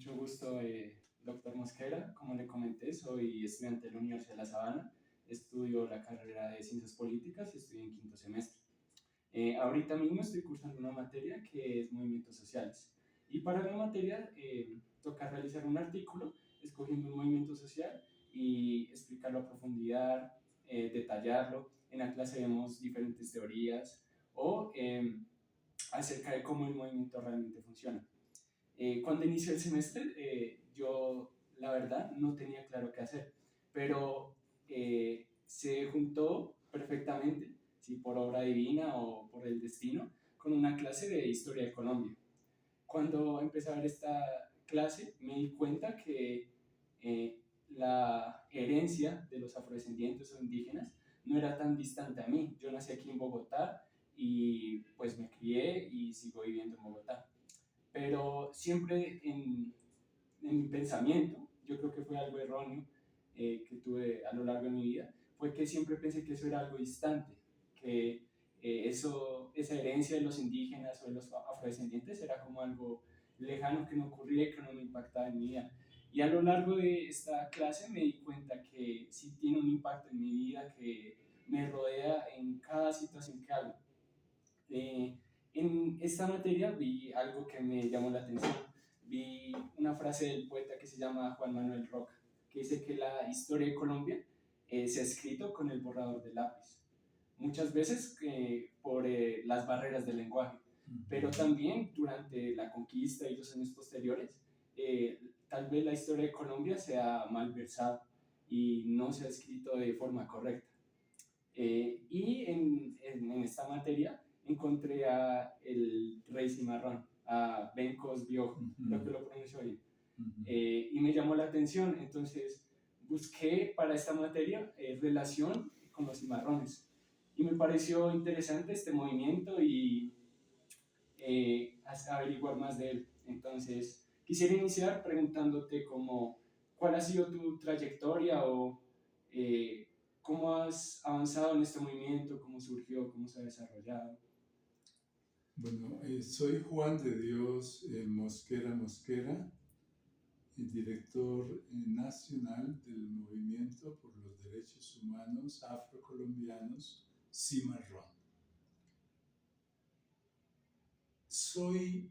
Mucho gusto, doctor Mosquera. Como le comenté, soy estudiante de la Universidad de La Sabana. Estudio la carrera de Ciencias Políticas y estoy en quinto semestre. Ahorita mismo estoy cursando una materia que es Movimientos Sociales. Y para la materia toca realizar un artículo escogiendo un movimiento social y explicarlo a profundidad, detallarlo. En la clase vemos diferentes teorías o acerca de cómo el movimiento realmente funciona. Cuando inicié el semestre, yo la verdad no tenía claro qué hacer, pero se juntó perfectamente, si por obra divina o por el destino, con una clase de historia de Colombia. Cuando empecé a ver esta clase, me di cuenta que la herencia de los afrodescendientes o indígenas no era tan distante a mí. Yo nací aquí en Bogotá y pues me crié y sigo viviendo en Bogotá, pero siempre en mi pensamiento, yo creo que fue algo erróneo que tuve a lo largo de mi vida, fue que siempre pensé que eso era algo distante, que esa herencia de los indígenas o de los afrodescendientes era como algo lejano que no ocurría y que no me impactaba en mi vida. Y a lo largo de esta clase me di cuenta que sí tiene un impacto en mi vida, que me rodea en cada situación que hago. Eh, en esta materia vi algo que me llamó la atención. Vi una frase del poeta que se llama Juan Manuel Roca, que dice que la historia de Colombia se ha escrito con el borrador de lápiz. Muchas veces por las barreras del lenguaje, pero también durante la conquista y los años posteriores, tal vez la historia de Colombia se ha malversado y no se ha escrito de forma correcta. Y en esta materia encontré a el rey cimarrón, a Ben Cosbiojo, creo que lo pronunció bien, y me llamó la atención. Entonces busqué para esta materia relación con los cimarrones y me pareció interesante este movimiento y averiguar más de él. Entonces quisiera iniciar preguntándote cuál ha sido tu trayectoria o eh, cómo has avanzado en este movimiento, cómo surgió, cómo se ha desarrollado. Bueno, soy Juan de Dios Mosquera Mosquera, el director nacional del Movimiento por los Derechos Humanos Afrocolombianos, Cimarrón. Soy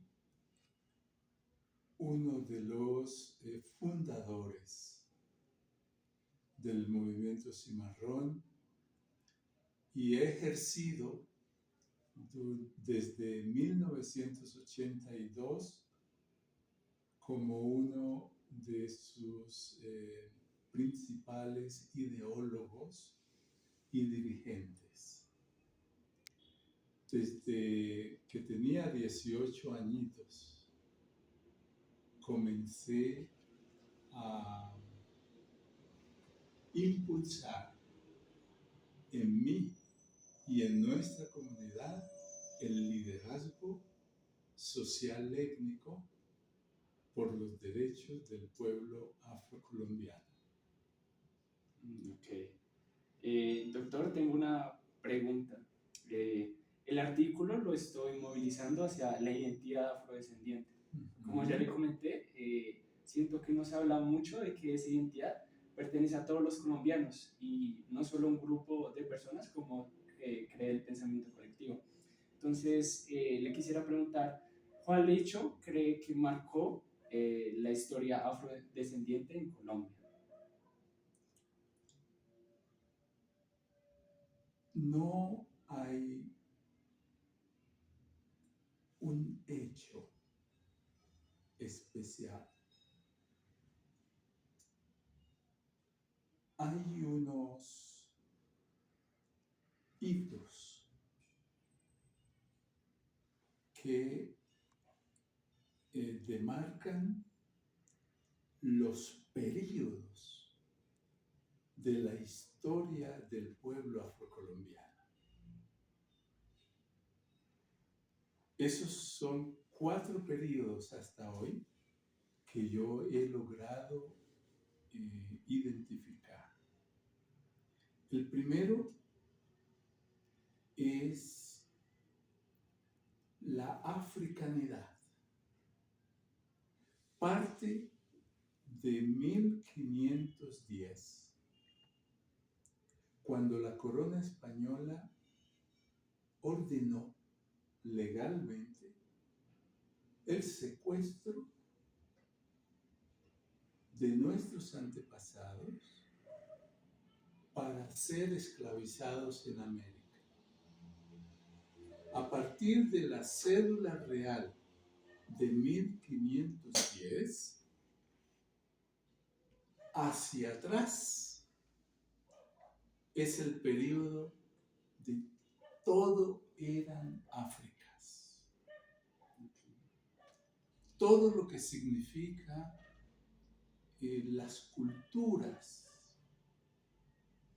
uno de los fundadores del Movimiento Cimarrón y he ejercido desde 1982 como uno de sus principales ideólogos y dirigentes. Desde que tenía 18 añitos, comencé a impulsar en mí y en nuestra comunidad el liderazgo social étnico por los derechos del pueblo afrocolombiano. Ok. Doctor, tengo una pregunta. El artículo lo estoy movilizando hacia la identidad afrodescendiente. Como ya le comenté, siento que no se habla mucho de que esa identidad pertenece a todos los colombianos y no solo a un grupo de personas como cree el pensamiento colectivo. Entonces, le quisiera preguntar, ¿cuál hecho cree que marcó la historia afrodescendiente en Colombia? No hay un hecho especial. Hay unos hitos que demarcan los períodos de la historia del pueblo afrocolombiano. Esos son 4 períodos hasta hoy que yo he logrado identificar. El primero es la africanidad. parte de 1510, cuando la corona española ordenó legalmente el secuestro de nuestros antepasados para ser esclavizados en América. A partir de la cédula real de 1510, hacia atrás es el periodo de todo eran Áfricas. Todo lo que significa las culturas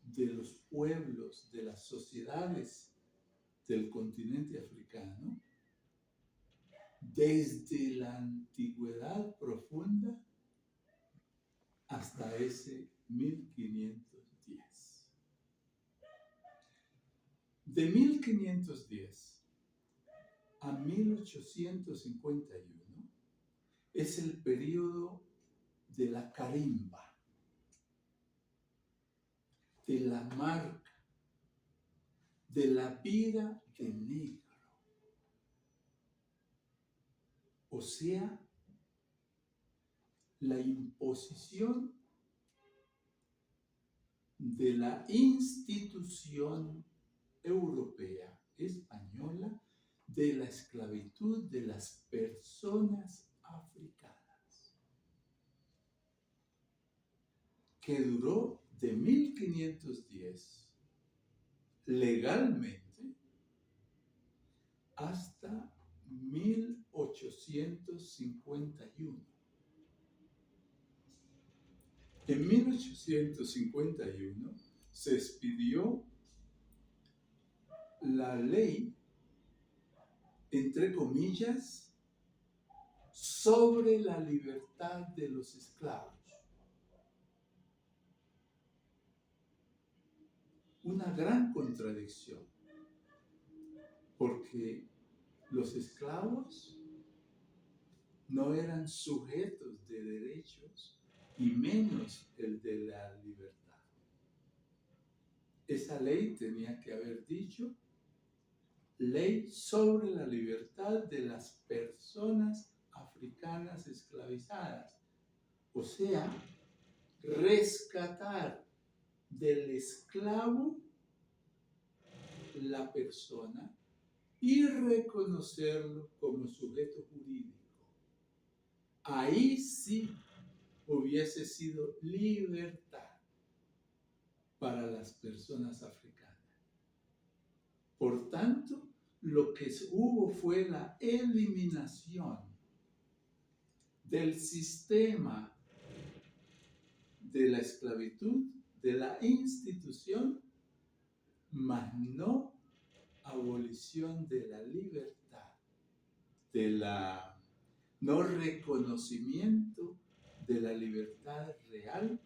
de los pueblos, de las sociedades del continente africano, desde la antigüedad profunda hasta ese 1510. De 1510 a 1851 es el periodo de la carimba, de la marca, de la vida de negro. O sea, la imposición de la institución europea española de la esclavitud de las personas africanas, que duró de 1510 legalmente hasta 1851. En 1851 se expidió la ley, entre comillas, sobre la libertad de los esclavos. Una gran contradicción, porque los esclavos no eran sujetos de derechos y menos el de la libertad. Esa ley tenía que haber dicho ley sobre la libertad de las personas africanas esclavizadas, o sea, rescatar del esclavo la persona y reconocerlo como sujeto jurídico. Ahí sí hubiese sido libertad para las personas africanas. Por tanto, lo que hubo fue la eliminación del sistema de la esclavitud, de la institución, mas no abolición de la libertad, de la no reconocimiento de la libertad real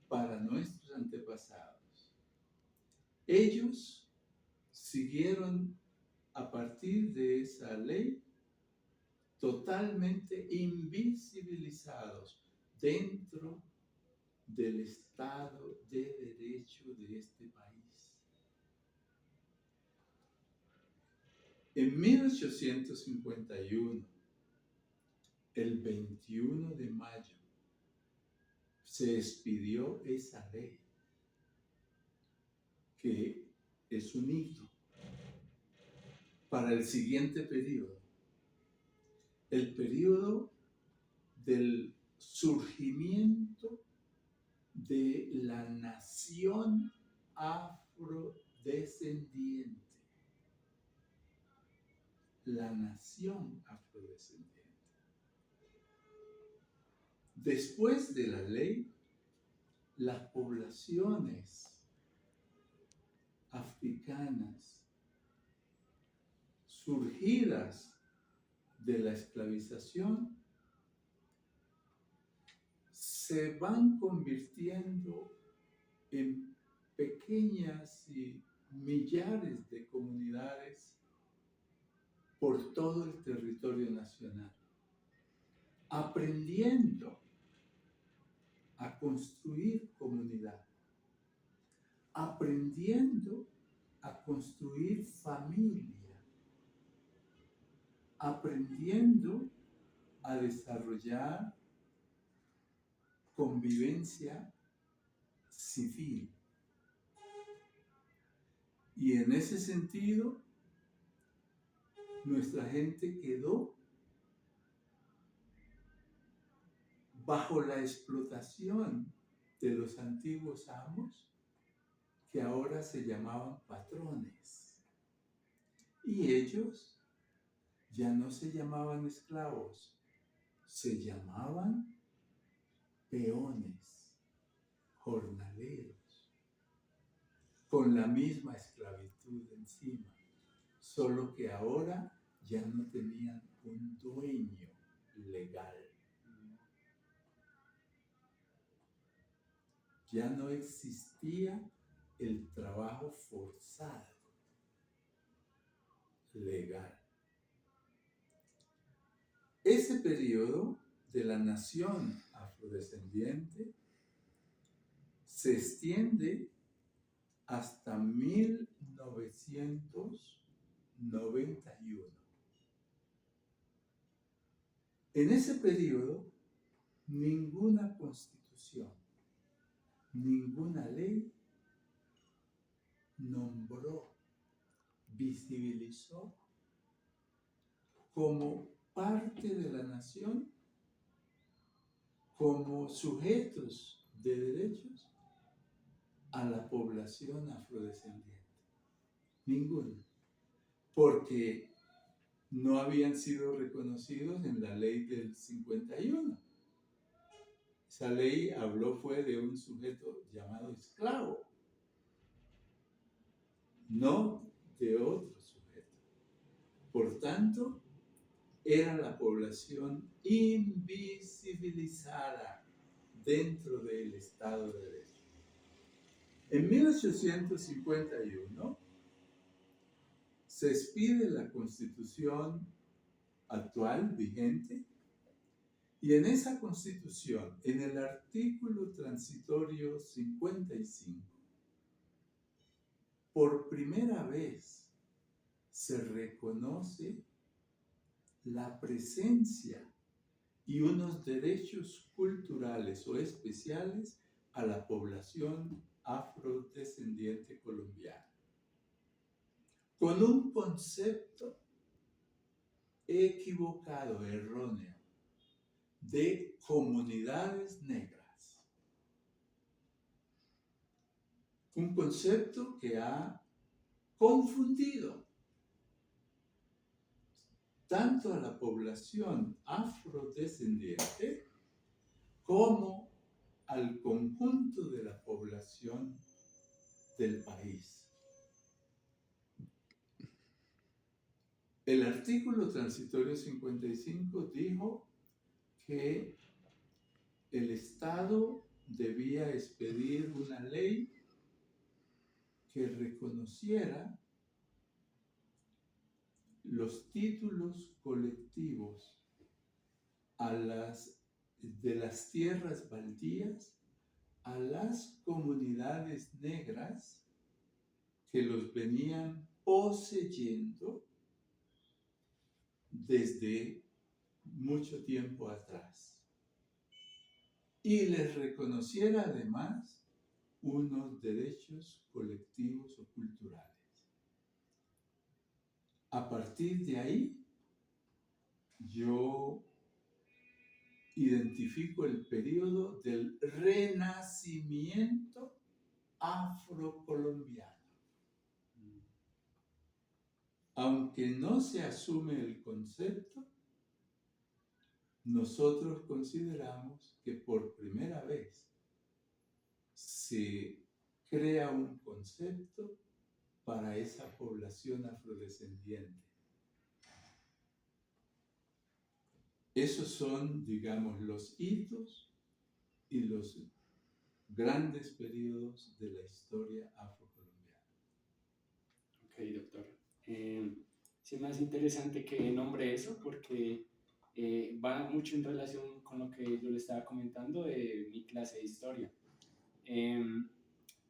para nuestros antepasados. Ellos siguieron a partir de esa ley totalmente invisibilizados dentro del Estado de Derecho de este país. En 1851, el 21 de mayo, se expidió esa ley, que es un hito para el siguiente periodo, el periodo del surgimiento de la nación afrodescendiente. La nación afrodescendiente. Después de la ley, las poblaciones africanas surgidas de la esclavización se van convirtiendo en pequeñas y millares de comunidades por todo el territorio nacional. aprendiendo a construir comunidad, aprendiendo a construir familia, aprendiendo a desarrollar convivencia civil. Y en ese sentido, nuestra gente quedó bajo la explotación de los antiguos amos, que ahora se llamaban patrones. Y ellos ya no se llamaban esclavos, se llamaban peones, jornaleros, con la misma esclavitud encima, solo que ahora ya no tenían un dueño legal. Ya no existía el trabajo forzado legal. Ese periodo de la nación afrodescendiente se extiende hasta 1991. En ese periodo, ninguna constitución, ninguna ley nombró, visibilizó como parte de la nación, como sujetos de derechos a la población afrodescendiente. Ninguno. Porque no habían sido reconocidos en la ley del 51. Esa ley fue de un sujeto llamado esclavo, no de otro sujeto. Por tanto, era la población invisibilizada dentro del Estado de Derecho. En 1851 se expide la Constitución actual, vigente, y en esa Constitución, en el artículo transitorio 55, por primera vez se reconoce la presencia y unos derechos culturales o especiales a la población afrodescendiente colombiana, con un concepto equivocado, erróneo, de comunidades negras. Un concepto que ha confundido tanto a la población afrodescendiente como al conjunto de la población del país. El artículo transitorio 55 dijo que el Estado debía expedir una ley que reconociera los títulos colectivos de las tierras baldías a las comunidades negras que los venían poseyendo desde mucho tiempo atrás, y les reconociera además unos derechos colectivos o culturales. A partir de ahí, yo identifico el periodo del renacimiento afrocolombiano. Aunque no se asume el concepto, nosotros consideramos que por primera vez se crea un concepto para esa población afrodescendiente. Esos son, digamos, los hitos y los grandes periodos de la historia afrocolombiana. Ok, doctor. Sí, más interesante que nombre eso, porque va mucho en relación con lo que yo le estaba comentando de mi clase de historia. Em,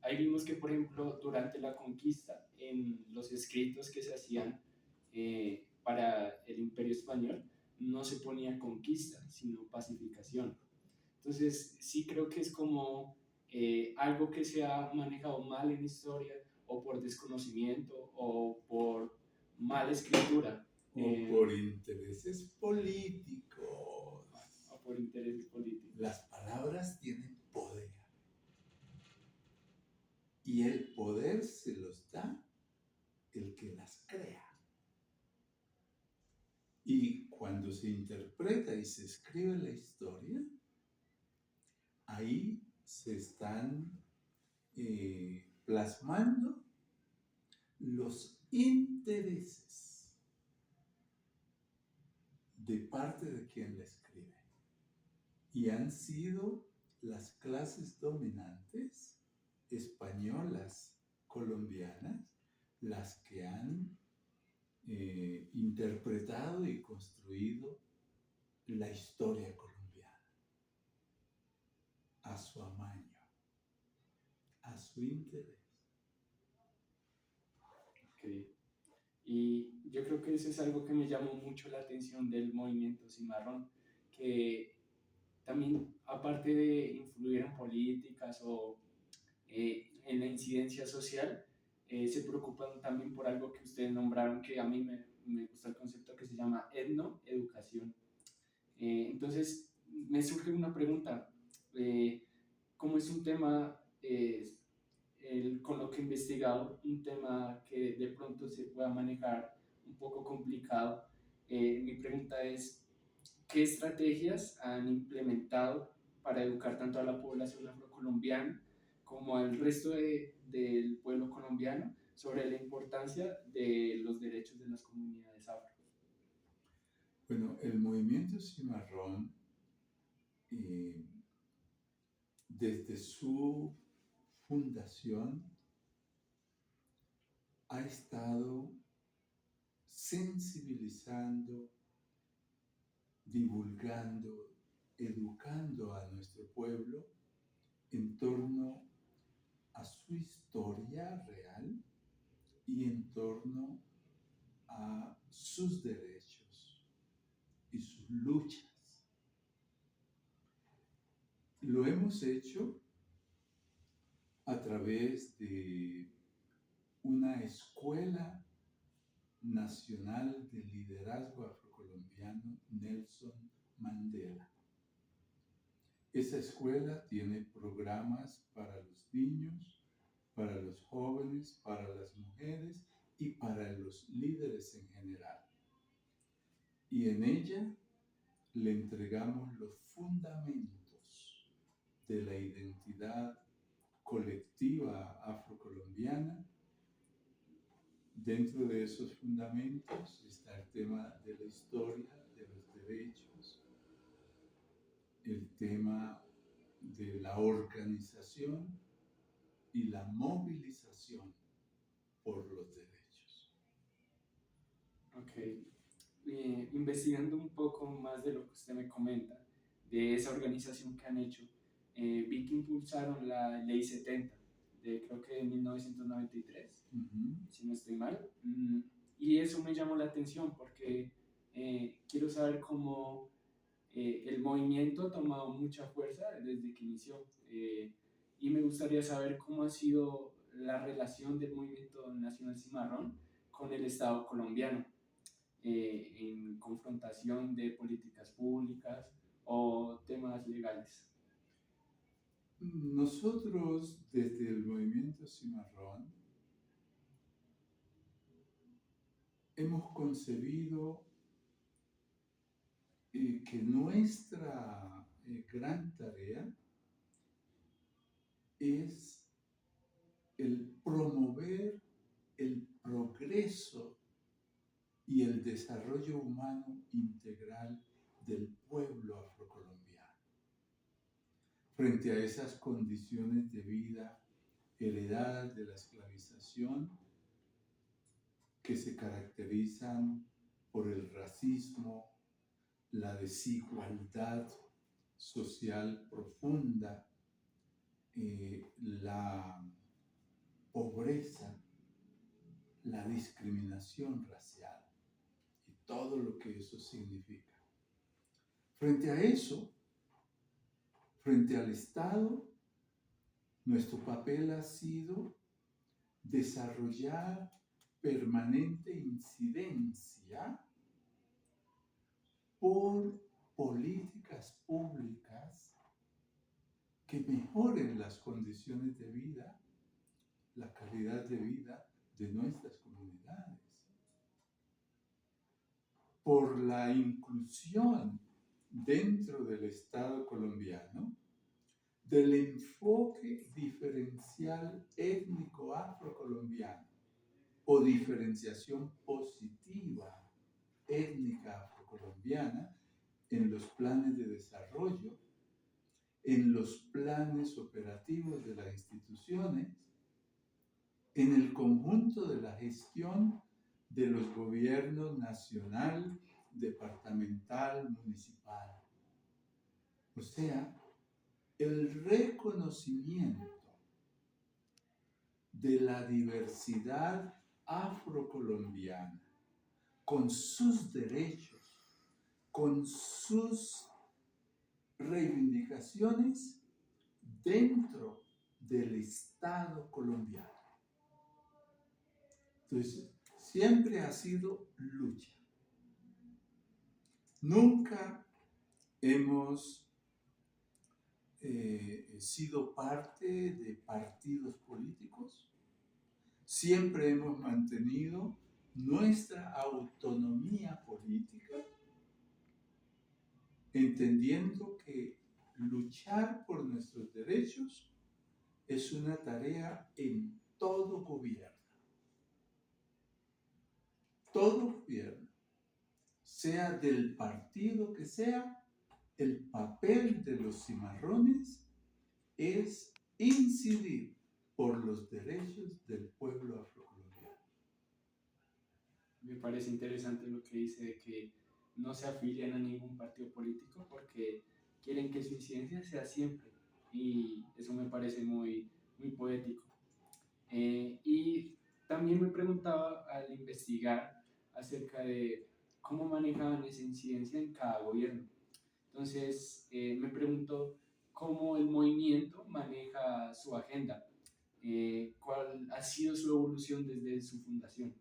Ahí vimos que, por ejemplo, durante la conquista, en los escritos que se hacían para el Imperio Español, no se ponía conquista, sino pacificación. Entonces, sí creo que es como algo que se ha manejado mal en historia, o por desconocimiento, o por mala escritura, O por intereses políticos. o por intereses políticos. Las palabras tienen poder. Y el poder se los da el que las crea. Y cuando se interpreta y se escribe la historia, ahí se están plasmando los intereses de parte de quien la escribe. Y han sido las clases dominantes españolas, colombianas, las que han interpretado y construido la historia colombiana a su amaño, a su interés. Okay. Y yo creo que eso es algo que me llamó mucho la atención del movimiento Cimarrón, que también, aparte de influir en políticas o en la incidencia social, se preocupan también por algo que ustedes nombraron, que a mí me gusta el concepto, que se llama etnoeducación. Entonces, me surge una pregunta. Como es un tema, con lo que he investigado, un tema que de pronto se pueda manejar un poco complicado, mi pregunta es, ¿qué estrategias han implementado para educar tanto a la población afrocolombiana como al resto del pueblo colombiano sobre la importancia de los derechos de las comunidades afro? Bueno, el movimiento Cimarrón, desde su fundación, ha estado sensibilizando, divulgando, educando a nuestro pueblo en torno a su historia real y en torno a sus derechos y sus luchas. Lo hemos hecho a través de una escuela nacional de liderazgo afrocolombiano, Nelson Mandela. Esa escuela tiene programas para los niños, para los jóvenes, para las mujeres y para los líderes en general. Y en ella le entregamos los fundamentos de la identidad colectiva afrocolombiana. Dentro de esos fundamentos está el tema de la historia, de los derechos, el tema de la organización y la movilización por los derechos. Ok. Investigando un poco más de lo que usted me comenta, de esa organización que han hecho, vi que impulsaron la Ley 70, de creo que de 1993, si no estoy mal. Y eso me llamó la atención porque quiero saber cómo el movimiento ha tomado mucha fuerza desde que inició. Y me gustaría saber cómo ha sido la relación del movimiento nacional Cimarrón con el Estado colombiano, en confrontación de políticas públicas o temas legales. Nosotros, desde el movimiento Cimarrón, hemos concebido que nuestra gran tarea es el promover el progreso y el desarrollo humano integral del pueblo afrocolombiano. Frente a esas condiciones de vida heredadas de la esclavización, que se caracterizan por el racismo, la desigualdad social profunda, la pobreza, la discriminación racial y todo lo que eso significa. Frente a eso, frente al Estado, nuestro papel ha sido desarrollar permanente incidencia por políticas públicas que mejoren las condiciones de vida, la calidad de vida de nuestras comunidades, por la inclusión dentro del Estado colombiano del enfoque diferencial étnico afrocolombiano o diferenciación positiva étnica afrocolombiana en los planes de desarrollo, en los planes operativos de las instituciones, en el conjunto de la gestión de los gobiernos nacional, departamental, municipal. O sea, el reconocimiento de la diversidad afrocolombiana con sus derechos, con sus reivindicaciones dentro del Estado colombiano. Entonces, siempre ha sido lucha. Nunca hemos sido parte de partidos políticos. Siempre hemos mantenido nuestra autonomía política, entendiendo que luchar por nuestros derechos es una tarea en todo gobierno. Todo gobierno, sea del partido que sea, el papel de los cimarrones es incidir por los derechos del pueblo afrocolombiano. Me parece interesante lo que dice de que no se afilian a ningún partido político porque quieren que su incidencia sea siempre, y eso me parece muy, muy poético. Y también me preguntaba al investigar acerca de cómo manejaban esa incidencia en cada gobierno. Entonces, me pregunto cómo el movimiento maneja su agenda, cuál ha sido su evolución desde su fundación.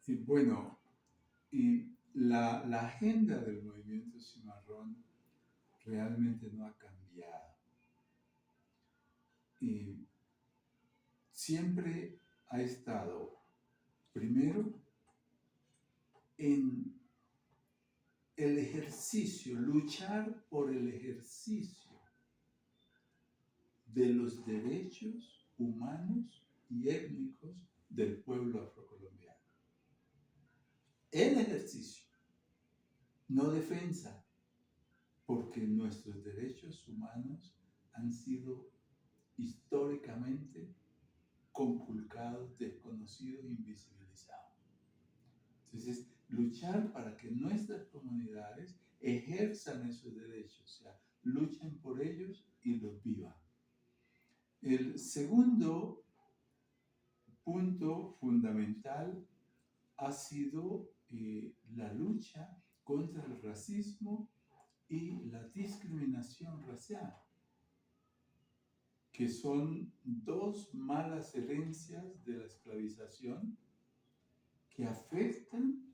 Y bueno, la agenda del movimiento cimarrón realmente no ha cambiado. Y siempre ha estado, primero, en el ejercicio, luchar por el ejercicio de los derechos humanos y étnicos del pueblo afrocolombiano. El ejercicio, no defensa, porque nuestros derechos humanos han sido históricamente conculcados, desconocidos, invisibilizados. Entonces, luchar para que nuestras comunidades ejerzan esos derechos, o sea, luchen por ellos y los vivan. El segundo punto fundamental ha sido la lucha contra el racismo y la discriminación racial, que son dos malas herencias de la esclavización que afectan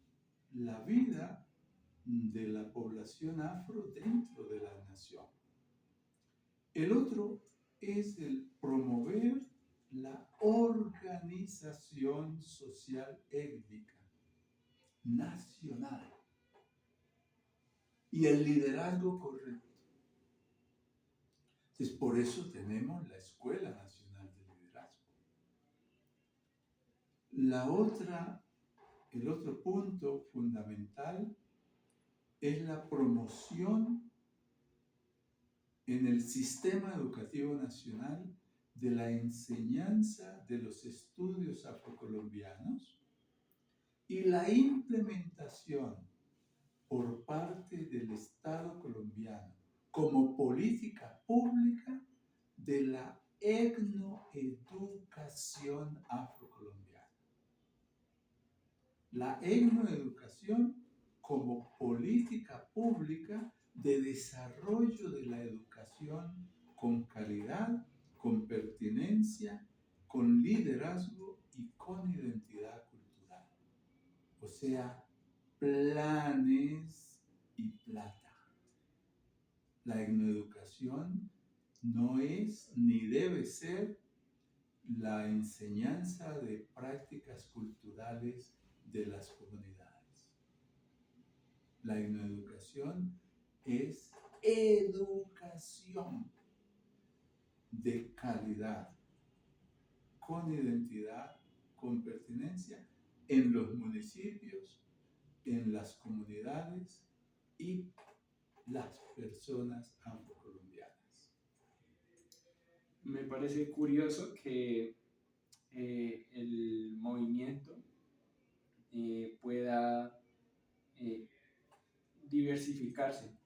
la vida de la población afro dentro de la nación. El otro es el promover la organización social étnica nacional y el liderazgo correcto. Entonces, por eso tenemos la Escuela Nacional de Liderazgo. El otro punto fundamental es la promoción en el sistema educativo nacional de la enseñanza de los estudios afrocolombianos y la implementación por parte del Estado colombiano como política pública de la etnoeducación afrocolombiana. La etnoeducación como política pública de desarrollo de la educación con calidad, con pertinencia, con liderazgo y con identidad cultural. O sea, planes y plata. La etnoeducación no es ni debe ser la enseñanza de prácticas culturales de las comunidades. La etnoeducación es educación de calidad, con identidad, con pertinencia, en los municipios, en las comunidades y las personas afrocolombianas. Me parece curioso que el movimiento pueda eh, diversificarse.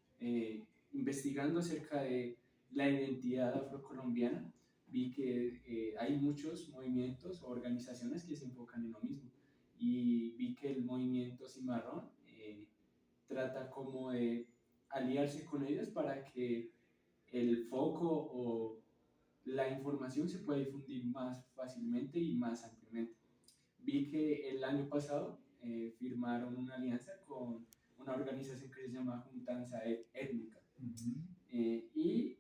Investigando acerca de la identidad afrocolombiana, vi que hay muchos movimientos o organizaciones que se enfocan en lo mismo. Y vi que el movimiento Cimarrón trata como de aliarse con ellos para que el foco o la información se pueda difundir más fácilmente y más ampliamente. Vi que el año pasado firmaron una alianza con una organización que se llama Juntanza Étnica. Y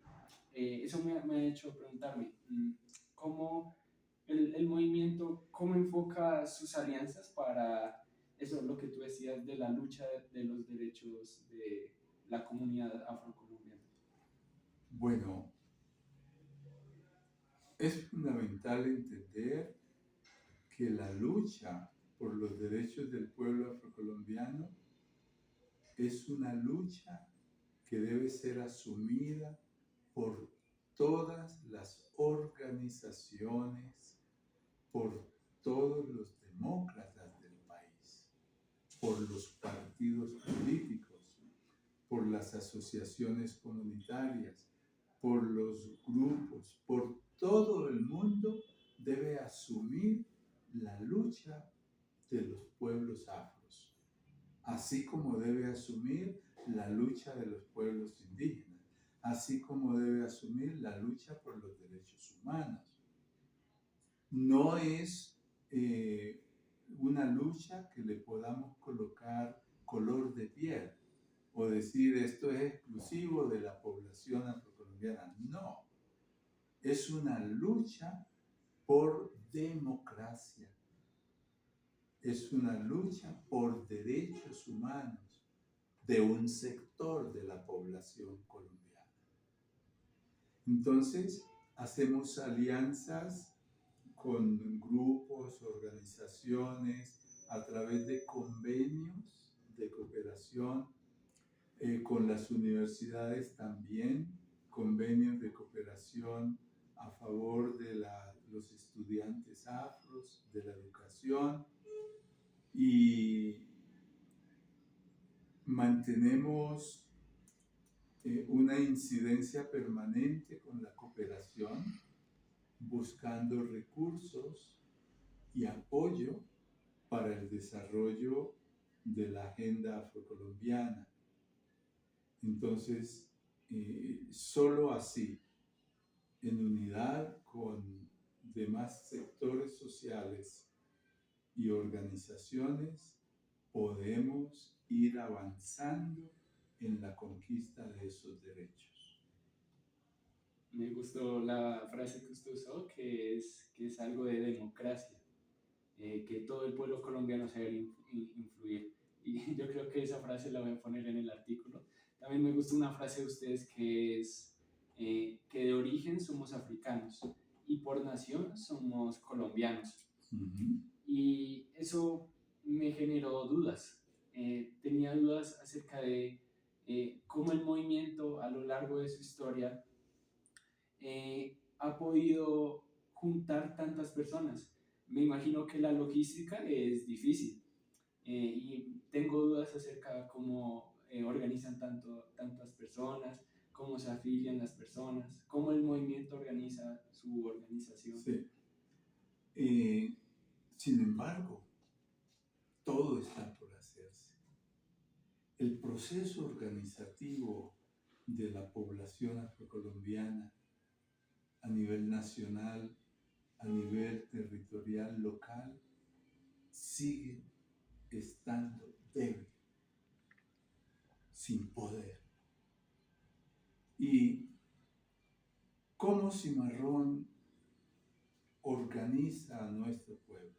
eso me ha hecho preguntarme cómo el movimiento, cómo enfoca sus alianzas para eso, lo que tú decías de la lucha de los derechos de la comunidad afrocolombiana. Bueno, es fundamental entender que la lucha por los derechos del pueblo afrocolombiano es una lucha que debe ser asumida por todas las organizaciones, por todos los demócratas del país, por los partidos políticos, por las asociaciones comunitarias, por los grupos, por todo el mundo debe asumir la lucha de los pueblos afros, así como debe asumir la lucha de los pueblos indígenas, así como debe asumir la lucha por los derechos humanos. No es una lucha que le podamos colocar color de piel o decir esto es exclusivo de la población afrocolombiana. No, es una lucha por democracia, es una lucha por derechos humanos de un sector de la población colombiana. Entonces, hacemos alianzas con grupos, organizaciones, a través de convenios de cooperación, con las universidades también, convenios de cooperación a favor de los estudiantes afros, de la educación, y mantenemos una incidencia permanente con la cooperación, buscando recursos y apoyo para el desarrollo de la agenda afrocolombiana. Entonces, solo así, en unidad con demás sectores sociales y organizaciones, podemos ir avanzando en la conquista de esos derechos. Me gustó la frase que usted usó, que es algo de democracia, que todo el pueblo colombiano se debe influir. Y yo creo que esa frase la voy a poner en el artículo. También me gusta una frase de ustedes que es que de origen somos africanos y por nación somos colombianos. Y eso me generó dudas. Tenía dudas acerca de cómo el movimiento a lo largo de su historia ha podido juntar tantas personas. Me imagino que la logística es difícil y tengo dudas acerca de cómo organizan tantas personas, cómo se afilian las personas, cómo el movimiento organiza su organización. Sí. Sin embargo, todo está por hacerse. El proceso organizativo de la población afrocolombiana a nivel nacional, a nivel territorial, local, sigue estando débil, sin poder. ¿Y cómo Cimarrón organiza a nuestro pueblo?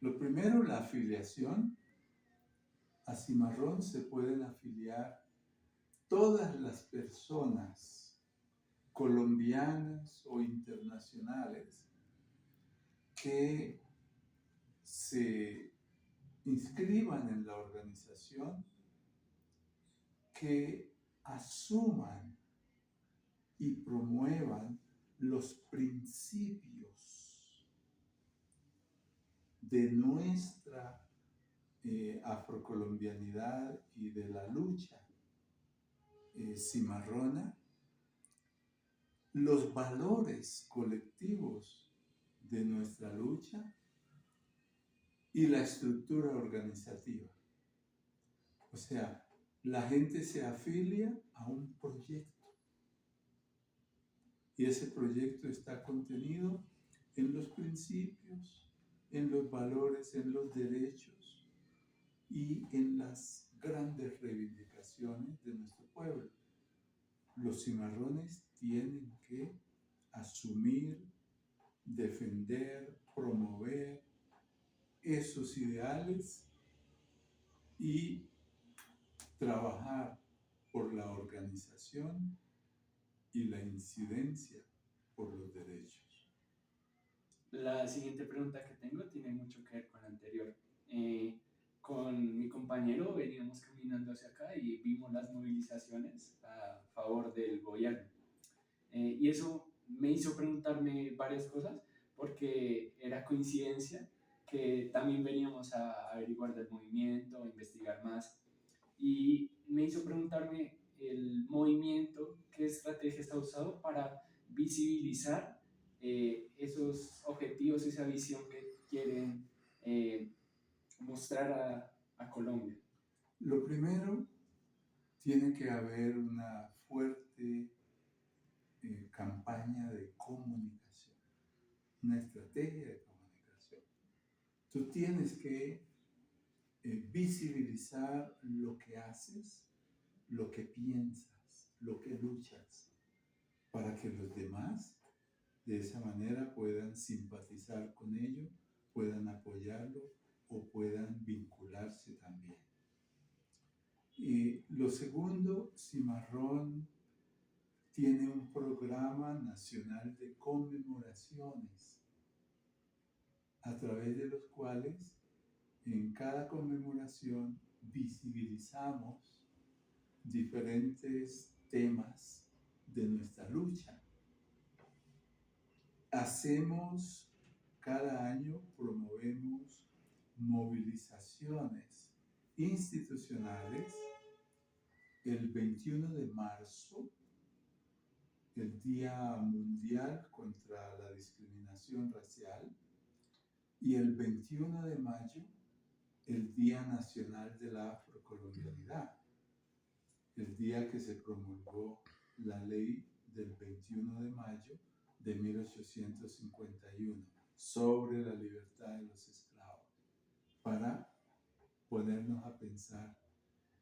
Lo primero, la afiliación. A Cimarrón se pueden afiliar todas las personas colombianas o internacionales que se inscriban en la organización, que asuman y promuevan los principios de nuestra afrocolombianidad y de la lucha cimarrona, los valores colectivos de nuestra lucha y la estructura organizativa. O sea, la gente se afilia a un proyecto y ese proyecto está contenido en los principios, en los valores, en los derechos y en las grandes reivindicaciones de nuestro pueblo. Los cimarrones tienen que asumir, defender, promover esos ideales y trabajar por la organización y la incidencia por los derechos. La siguiente pregunta que tengo tiene mucho que ver con la anterior. Con mi compañero veníamos caminando hacia acá y vimos las movilizaciones a favor del gobierno. Y eso me hizo preguntarme varias cosas porque era coincidencia que también veníamos a averiguar del movimiento, a investigar más. Y me hizo preguntarme el movimiento, qué estrategias ha usado para visibilizar esos objetivos, esa visión que quieren mostrar a Colombia. Lo primero, tiene que haber una fuerte campaña de comunicación, una estrategia de comunicación. Tú tienes que visibilizar lo que haces, lo que piensas, lo que luchas, para que los demás de esa manera puedan simpatizar con ello, puedan apoyarlo o puedan vincularse también. Y lo segundo, Cimarrón tiene un programa nacional de conmemoraciones, a través de los cuales en cada conmemoración visibilizamos diferentes temas de nuestra lucha. Hacemos cada año, promovemos movilizaciones institucionales el 21 de marzo, el Día Mundial contra la Discriminación Racial, y el 21 de mayo, el Día Nacional de la Afrocolombianidad, el día que se promulgó la ley del 21 de mayo de 1851 sobre la libertad de los esclavos, para ponernos a pensar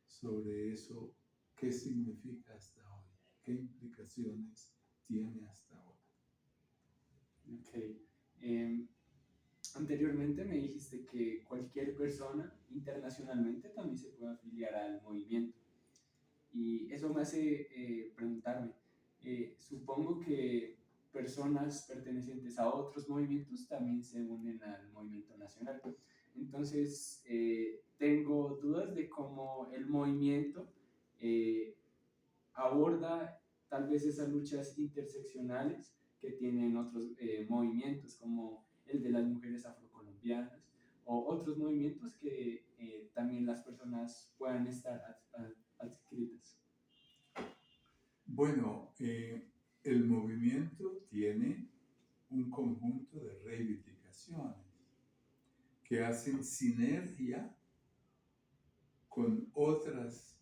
sobre eso, qué significa hasta hoy, qué implicaciones tiene hasta hoy. Ok. Anteriormente me dijiste que cualquier persona internacionalmente también se puede afiliar al movimiento. Y eso me hace preguntarme, supongo que personas pertenecientes a otros movimientos también se unen al movimiento nacional. Entonces, tengo dudas de cómo el movimiento aborda tal vez esas luchas interseccionales que tienen otros movimientos, como el de las mujeres afrocolombianas o otros movimientos que también las personas puedan estar adscritas? Bueno, el movimiento tiene un conjunto de reivindicaciones que hacen sinergia con otras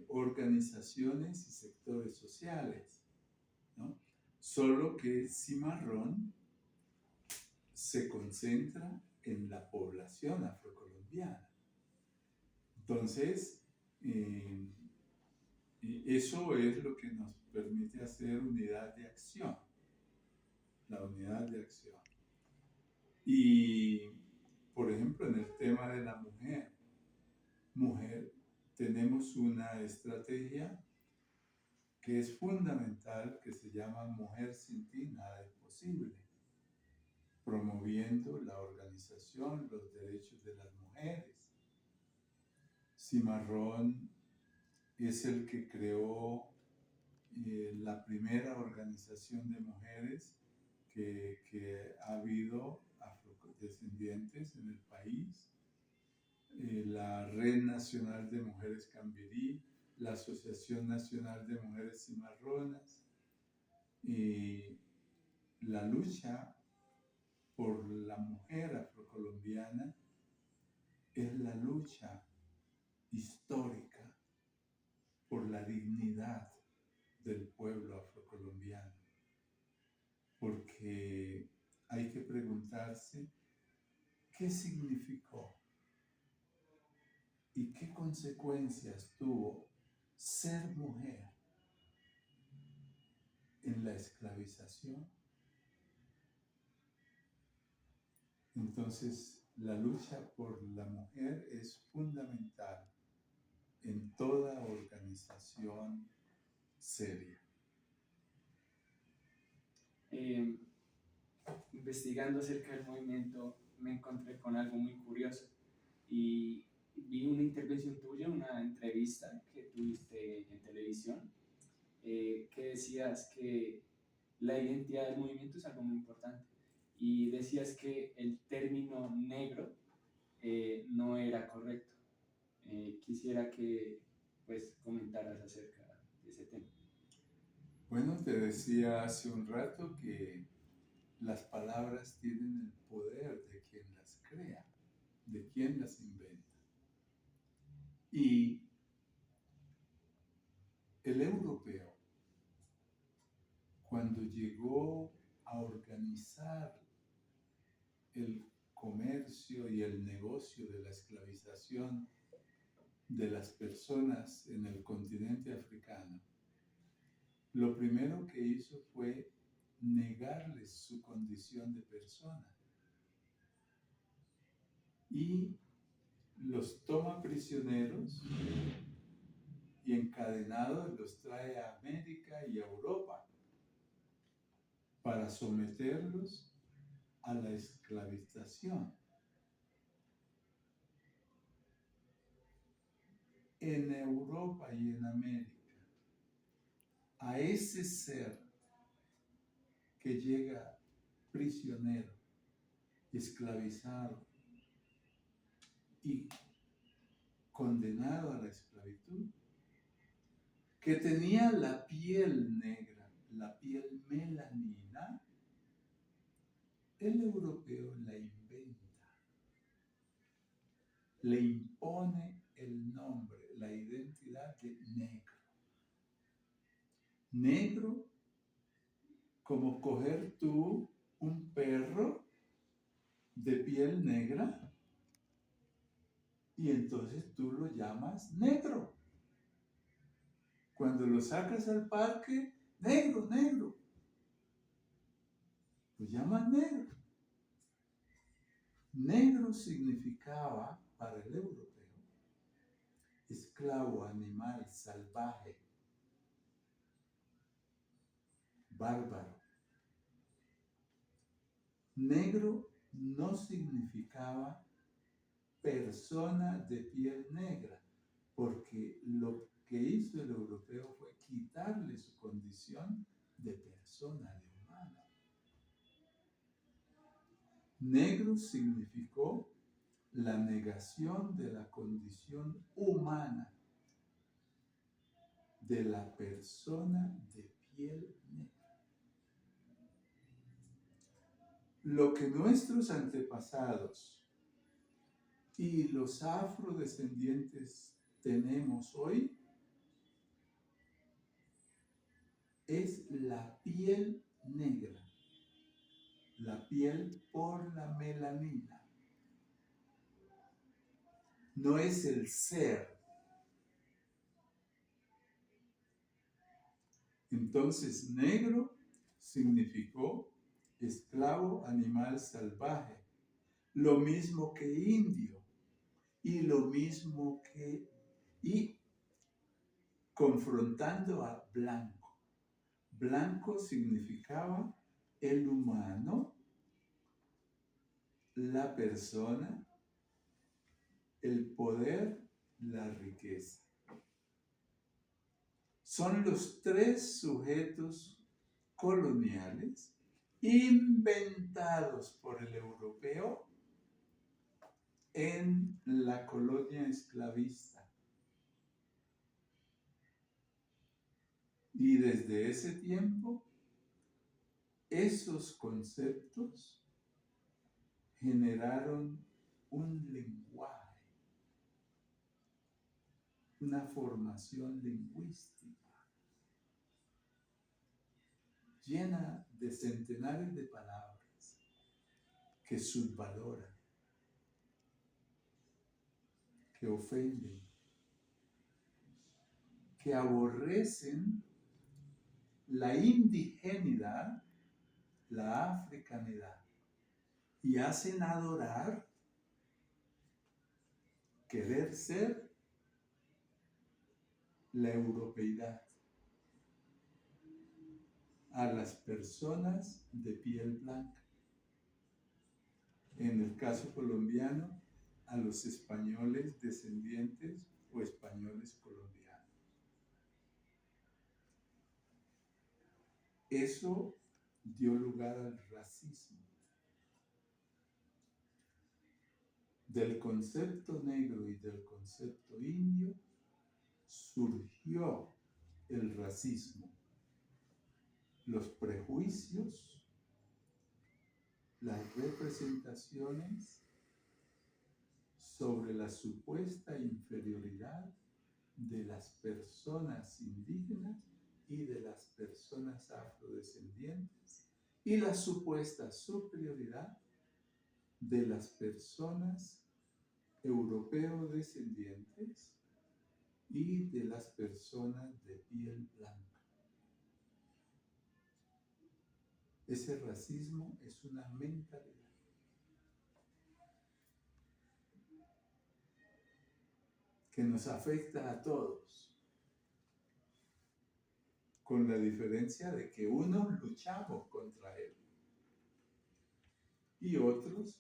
organizaciones y sectores sociales, ¿no? Solo que Cimarrón se concentra en la población afrocolombiana. Entonces, eso es lo que nos permite hacer unidad de acción, la unidad de acción. Y, por ejemplo, en el tema de la mujer, tenemos una estrategia que es fundamental, que se llama Mujer sin ti nada es posible, promoviendo la organización, los derechos de las mujeres. Cimarrón es el que creó la primera organización de mujeres que ha habido afrodescendientes en el país, la Red Nacional de Mujeres Cambirí, la Asociación Nacional de Mujeres Cimarronas, y la lucha por la mujer afrocolombiana es la lucha histórica por la dignidad del pueblo afrocolombiano, porque hay que preguntarse qué significó y qué consecuencias tuvo ser mujer en la esclavización. Entonces, la lucha por la mujer es fundamental en toda organización seria. Investigando acerca del movimiento, me encontré con algo muy curioso y vi una intervención tuya, una entrevista que tuviste en televisión, que decías que la identidad del movimiento es algo muy importante y decías que el término negro no era correcto. Quisiera que pues comentaras acerca de ese tema. Bueno, te decía hace un rato que las palabras tienen el poder de quien las crea, de quien las inventa. Y el europeo, cuando llegó a organizar el comercio y el negocio de la esclavización de las personas en el continente africano, lo primero que hizo fue negarles su condición de persona y los toma prisioneros y encadenados los trae a América y a Europa para someterlos a la esclavización. En Europa y en América, a ese ser que llega prisionero, esclavizado y condenado a la esclavitud, que tenía la piel negra, la piel melanina, el europeo la inventa, le impone el nombre, la identidad de negro. Negro como coger tú un perro de piel negra y entonces tú lo llamas negro. Cuando lo sacas al parque, negro, negro, lo llamas negro. Negro significaba para el europeo esclavo, animal, salvaje, bárbaro. Negro no significaba persona de piel negra, porque lo que hizo el europeo fue quitarle su condición de persona, de humano. Negro significó la negación de la condición humana de la persona de piel negra. Lo que nuestros antepasados y los afrodescendientes tenemos hoy es la piel negra, la piel por la melanina. No es el ser. Entonces, negro significó esclavo, animal salvaje, lo mismo que indio y lo mismo que, y confrontando a blanco. Blanco significaba el humano, la persona, el poder, la riqueza. Son los tres sujetos coloniales inventados por el europeo en la colonia esclavista. Y desde ese tiempo, esos conceptos generaron un lenguaje, una formación lingüística llena de centenares de palabras que subvaloran, que ofenden, que aborrecen la indigenidad, la africanidad, y hacen adorar, querer ser la europeidad a las personas de piel blanca. En el caso colombiano, a los españoles descendientes o españoles colombianos. Eso dio lugar al racismo. Del concepto negro y del concepto indio surgió el racismo, los prejuicios, las representaciones sobre la supuesta inferioridad de las personas indígenas y de las personas afrodescendientes y la supuesta superioridad de las personas europeos descendientes y de las personas de piel blanca. Ese racismo es una mentalidad que nos afecta a todos, con la diferencia de que unos luchamos contra él y otros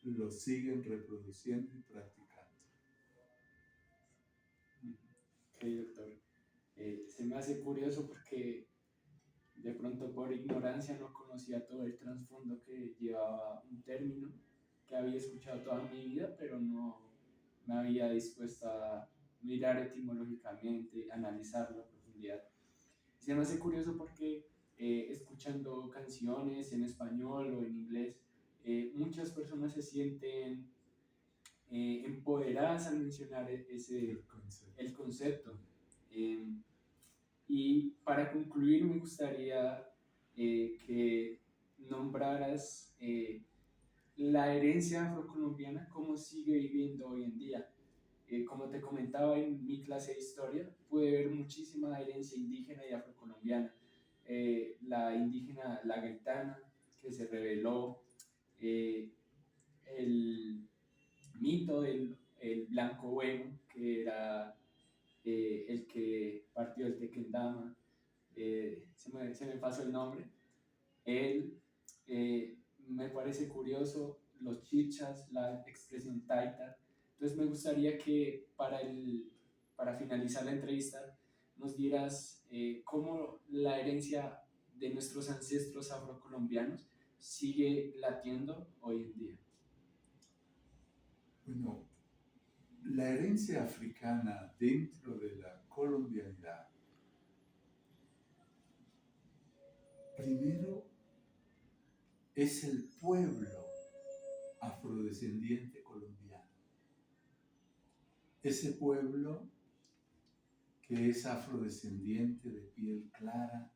lo siguen reproduciendo y practicando. Ok, doctor. Se me hace curioso porque de pronto por ignorancia no conocía todo el trasfondo que llevaba un término que había escuchado toda mi vida, pero no me había dispuesto a mirar etimológicamente, analizarlo a profundidad. Se me hace curioso porque escuchando canciones en español o en inglés, muchas personas se sienten empoderadas al mencionar el concepto. Y para concluir, me gustaría que nombraras la herencia afrocolombiana, cómo sigue viviendo hoy en día. Como te comentaba en mi clase de historia, pude ver muchísima herencia indígena y afrocolombiana. La indígena, la gaitana, que se reveló, el mito del el blanco bueno, que era el que partió el Tequendama, se me pasó el nombre. Él, me parece curioso, los chichas, la expresión taita. Entonces me gustaría que para finalizar la entrevista nos dieras cómo la herencia de nuestros ancestros afrocolombianos sigue latiendo hoy en día? Bueno, la herencia africana dentro de la colombianidad, primero es el pueblo afrodescendiente colombiano. Ese pueblo que es afrodescendiente de piel clara,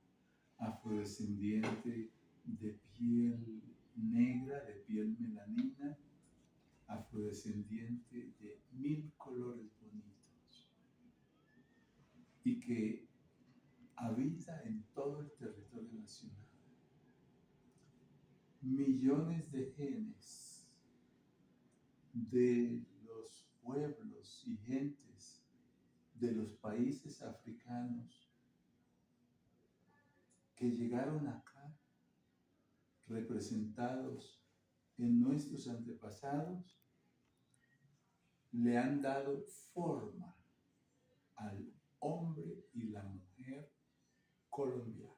afrodescendiente de piel negra, de piel melanina, afrodescendiente de 1000 colores bonitos y que habita en todo el territorio nacional. Millones de genes de los pueblos y gentes de los países africanos que llegaron acá representados en nuestros antepasados le han dado forma al hombre y la mujer colombianos.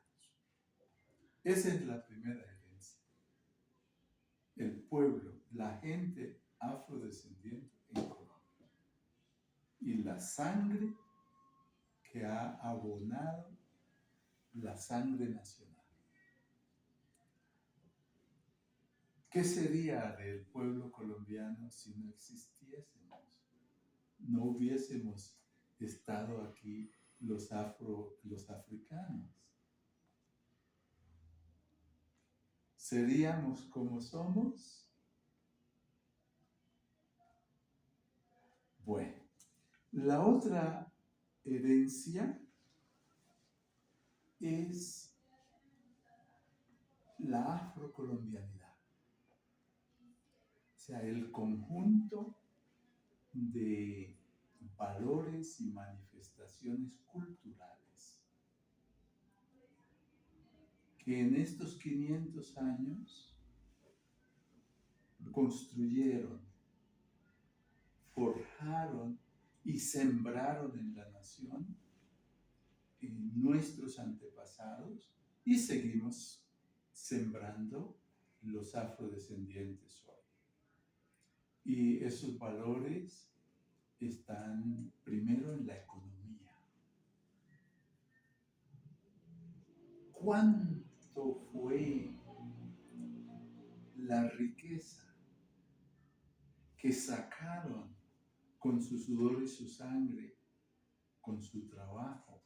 Esa es la primera herencia. El pueblo, la gente afrodescendiente en Colombia. Y la sangre que ha abonado la sangre nacional. ¿Qué sería del pueblo colombiano si no existiésemos? No hubiésemos estado aquí los africanos. ¿Seríamos como somos? Bueno, la otra herencia es la afrocolombianidad. O sea, el conjunto de valores y manifestaciones culturales que en estos 500 años construyeron, forjaron y sembraron en la nación, en nuestros antepasados, y seguimos sembrando los afrodescendientes hoy. Y esos valores están primero en la economía. ¿Cuánto fue la riqueza que sacaron con su sudor y su sangre, con su trabajo,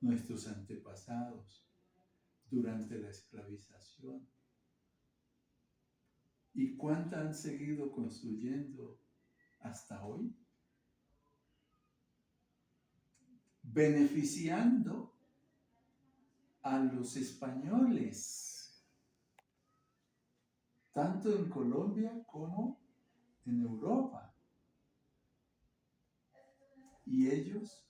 nuestros antepasados durante la esclavización? ¿Y cuánta han seguido construyendo hasta hoy? Beneficiando a los españoles, tanto en Colombia como en Europa. Y ellos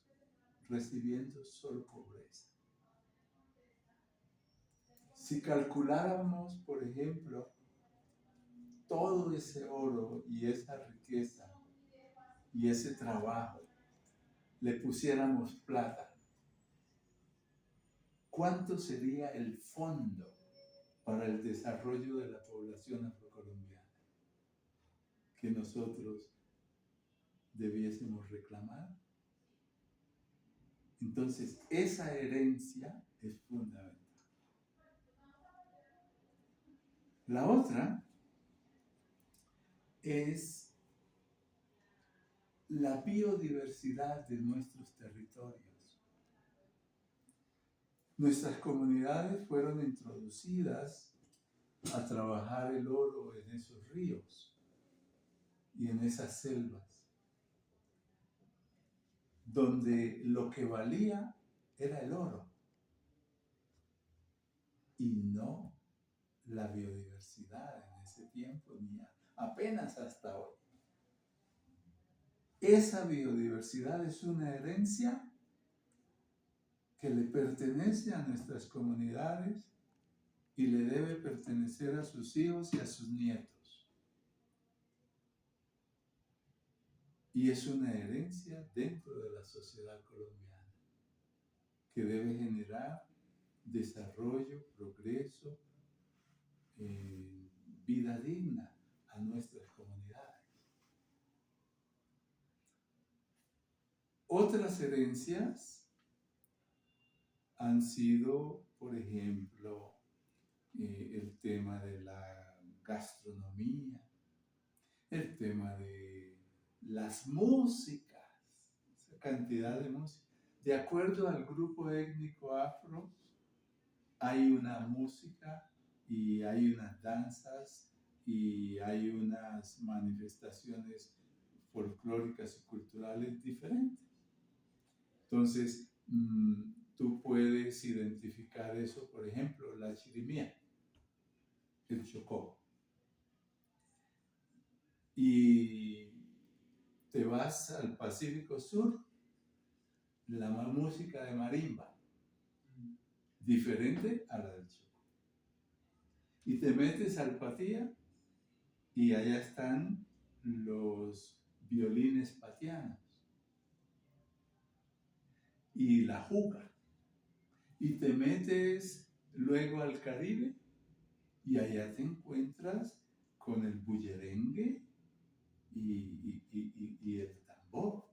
recibiendo solo pobreza. Si calculáramos, por ejemplo, todo ese oro y esa riqueza y ese trabajo, le pusiéramos plata, ¿cuánto sería el fondo para el desarrollo de la población afrocolombiana que nosotros debiésemos reclamar? Entonces, esa herencia es fundamental. La otra es la biodiversidad de nuestros territorios. Nuestras comunidades fueron introducidas a trabajar el oro en esos ríos y en esas selvas, donde lo que valía era el oro y no la biodiversidad en ese tiempo, ni apenas hasta hoy. Esa biodiversidad es una herencia que le pertenece a nuestras comunidades y le debe pertenecer a sus hijos y a sus nietos. Y es una herencia dentro de la sociedad colombiana que debe generar desarrollo, progreso vida digna a nuestras comunidades. Otras herencias han sido, por ejemplo, el tema de la gastronomía, el tema de las músicas, esa cantidad de música. De acuerdo al grupo étnico afro, hay una música y hay unas danzas y hay unas manifestaciones folclóricas y culturales diferentes. Entonces, tú puedes identificar eso, por ejemplo, la chirimía, el chocó. Y te vas al Pacífico Sur, la música de marimba, diferente a la del Chocó. Y te metes al Patía y allá están los violines patianos y la juga. Y te metes luego al Caribe y allá te encuentras con el bullerengue y el tambor.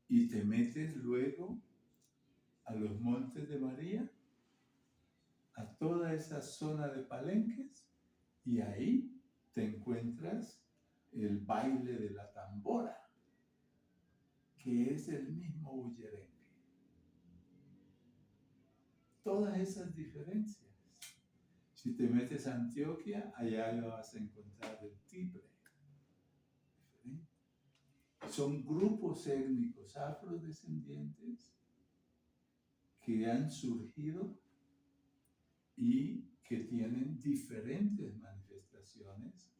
Y te metes luego a los Montes de María, a toda esa zona de Palenques, y ahí te encuentras el baile de la tambora, que es el mismo bullerengue. Todas esas diferencias. Si te metes a Antioquia, allá vas a encontrar el tiple. Son grupos étnicos afrodescendientes que han surgido y que tienen diferentes manifestaciones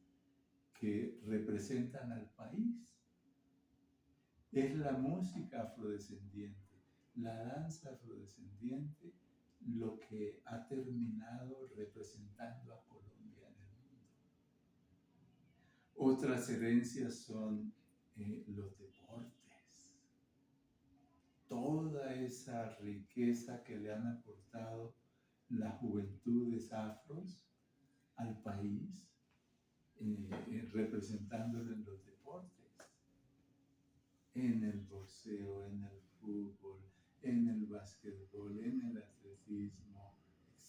que representan al país. Es la música afrodescendiente, la danza afrodescendiente, lo que ha terminado representando a Colombia en el mundo. Otras herencias son los deportes. Toda esa riqueza que le han aportado las juventudes afros al país, representándolo en los deportes, en el boxeo, en el fútbol, en el básquetbol, en el atletismo,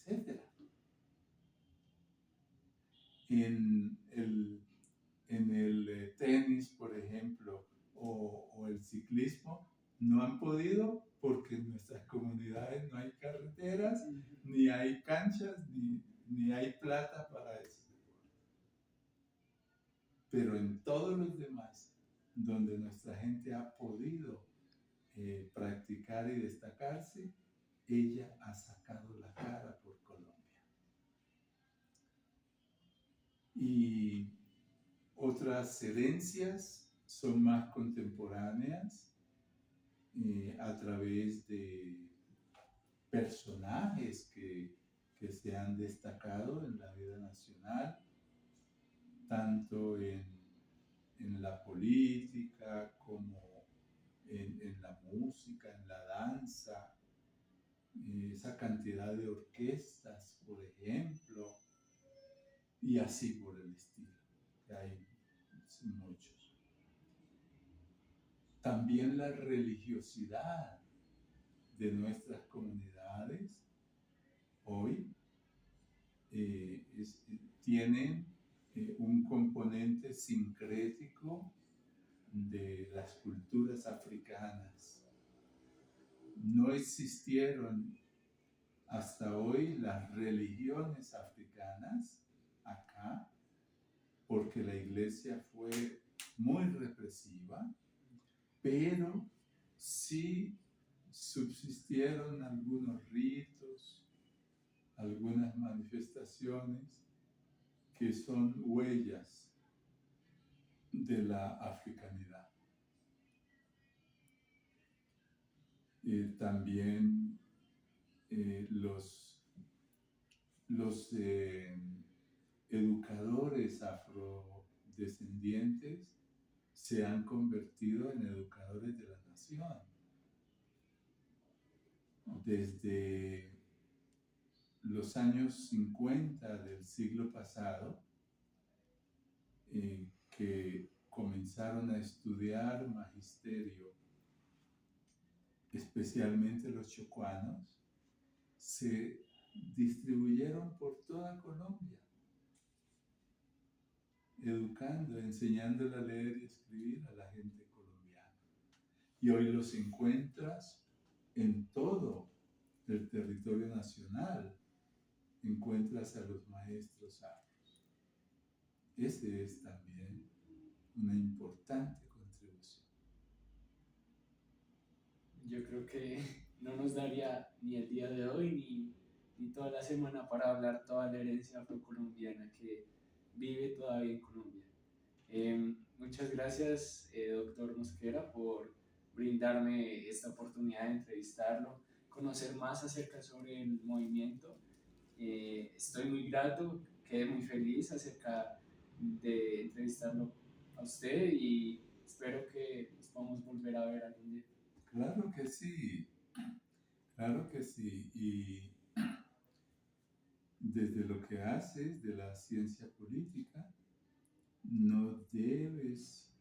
etc. En el tenis, por ejemplo, o el ciclismo, no han podido porque en nuestras comunidades no hay carreteras, ni hay canchas, ni hay plata para eso. Pero en todos los demás, donde nuestra gente ha podido practicar y destacarse, ella ha sacado la cara por Colombia. Y otras herencias son más contemporáneas a través de personajes que se han destacado en la vida nacional, tanto en la política como en la música, en la danza, esa cantidad de orquestas, por ejemplo, y así por el estilo, que hay muchos. También la religiosidad de nuestras comunidades hoy tienen un componente sincrético de las culturas africanas. No existieron hasta hoy las religiones africanas acá, porque la iglesia fue muy represiva, pero sí subsistieron algunos ritos, algunas manifestaciones que son huellas de la africanidad. También los educadores afrodescendientes se han convertido en educadores de la nación. Desde los años 50 del siglo pasado, que comenzaron a estudiar magisterio, especialmente los chocuanos, se distribuyeron por toda Colombia, educando, enseñándole a leer y escribir a la gente colombiana. Y hoy los encuentras en todo el territorio nacional, encuentras a los maestros afros. Ese es también una importante contribución. Yo creo que no nos daría ni el día de hoy ni toda la semana para hablar toda la herencia afrocolombiana que vive todavía en Colombia. Muchas gracias, doctor Mosquera, por brindarme esta oportunidad de entrevistarlo, conocer más acerca sobre el movimiento. Estoy muy grato, quedé muy feliz acerca de entrevistarlo a usted y espero que nos podamos volver a ver algún día. Claro que sí, claro que sí. Y desde lo que haces de la ciencia política, no debes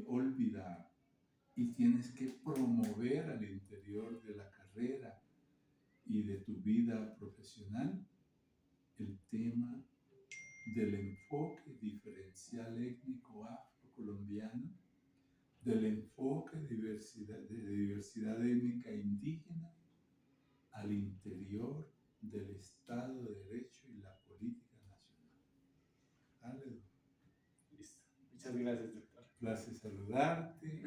olvidar y tienes que promover al interior de la carrera y de tu vida profesional el tema del enfoque diferencial étnico afrocolombiano, del enfoque de diversidad étnica indígena al interior del Estado de Derecho y la política nacional. Dale. Listo. Muchas gracias, doctor. Placer saludarte.